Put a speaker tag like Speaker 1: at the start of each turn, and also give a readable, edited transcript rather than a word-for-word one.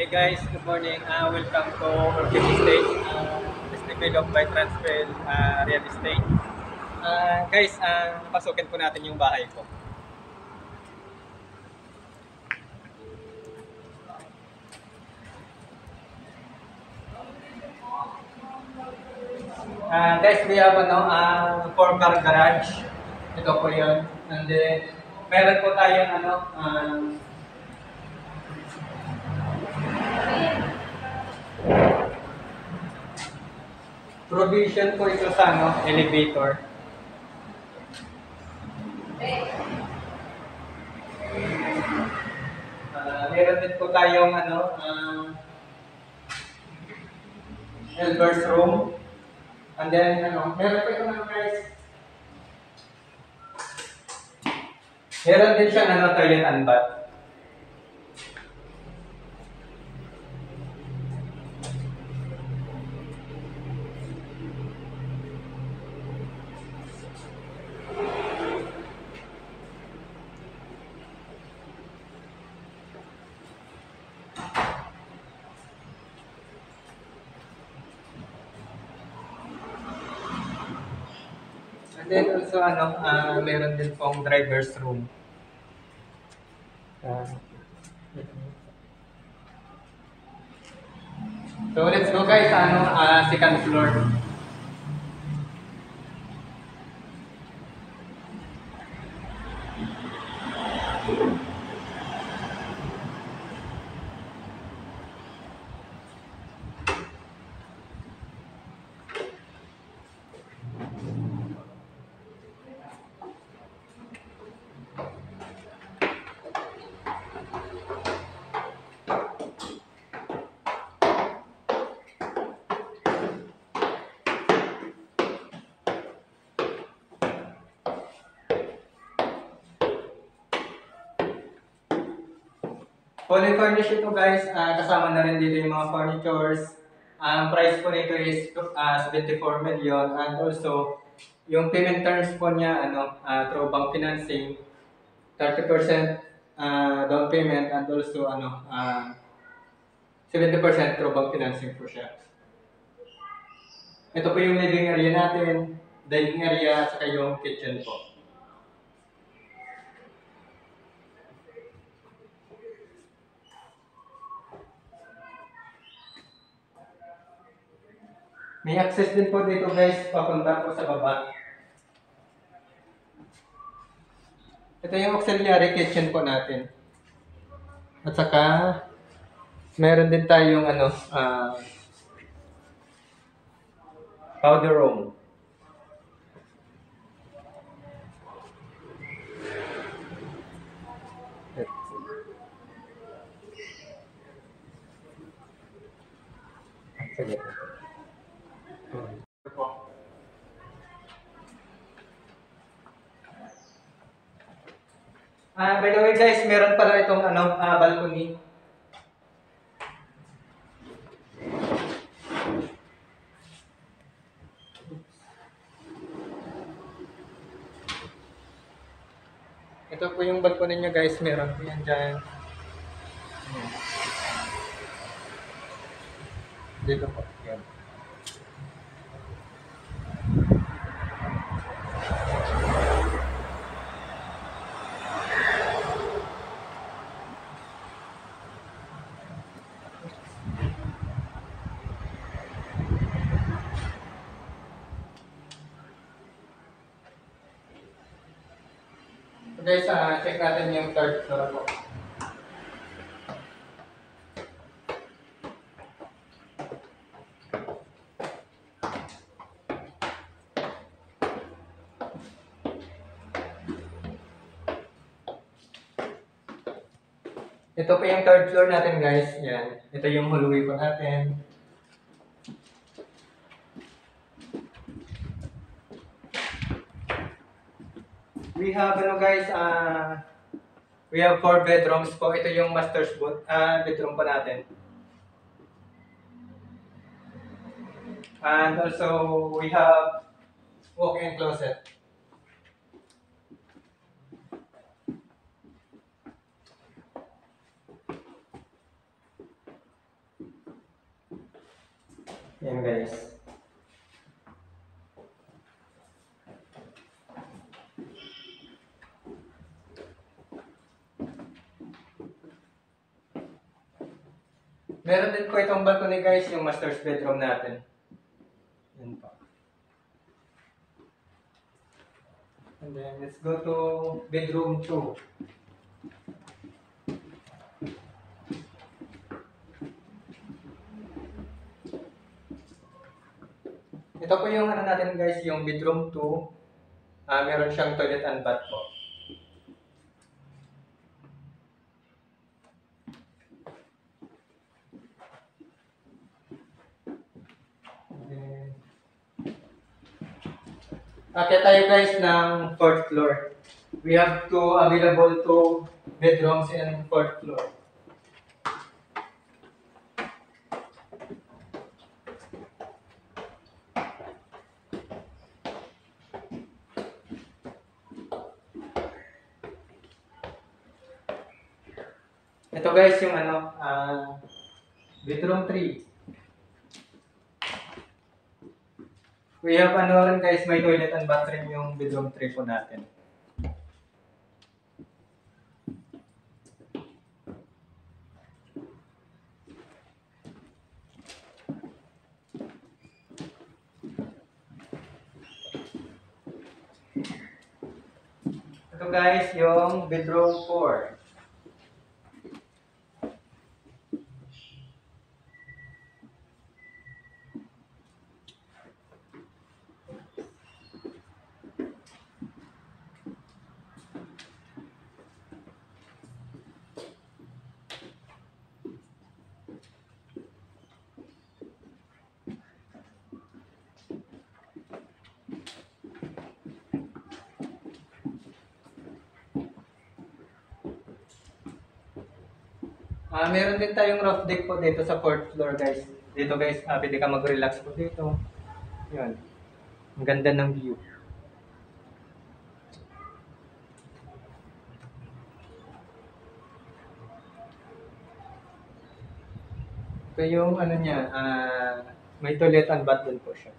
Speaker 1: Hey guys, good morning. Welcome to Orchid Estate. Is developed by Transfer Real Estate. Guys, pasukin po natin yung bahay ko. Guys, we have 4-car garage. Ito po yun. And then, meron po tayong provision po ito sa elevator. Meron din po tayong elders room. And then, meron po ito guys. Meron din siyang toilet and bath. And then also meron din pong driver's room. So let's go guys second floor. Fully furnished ito guys, kasama na rin dito yung mga furnitures. Ang price po nito is 74 million and also yung payment terms po niya through bank financing 30% down payment and also 70% through bank financing po siya. Ito po yung living area natin, dining area, at saka yung kitchen po. May access din po dito guys, papunta po sa baba. Ito yung auxiliary kitchen po natin. At saka, meron din tayong powder room. Sige. By the way guys, meron pala itong balcony. Ito po yung balcony nyo guys, meron po yan dyan. Dito po. Yan. So guys, check natin yung third floor po. Ito po yung third floor natin guys. Yan. Ito yung hallway po natin. We have guys, we have 4 bedrooms po. Ito yung master's bedroom po natin. And also we have walk-in closet. Yan guys. Meron din po itong balcony guys, yung master's bedroom natin. Yan po. And then let's go to bedroom 2. Ito po yung ano natin guys, yung bedroom 2. Meron siyang toilet and bath po. Akit tayo guys ng 4th floor. We have available 2 bedrooms in 4th floor. Ito guys yung ano, bedroom 3. We have ano rin guys, may toilet and bathroom yung bedroom 3 po natin. Ito guys yung bedroom 4. Meron din tayong roof deck po dito sa 4th floor guys. Dito guys, pwede ka mag-relax po dito. Yun. Ang ganda ng view. Ito yung ano niya, may toilet and bath din po siya.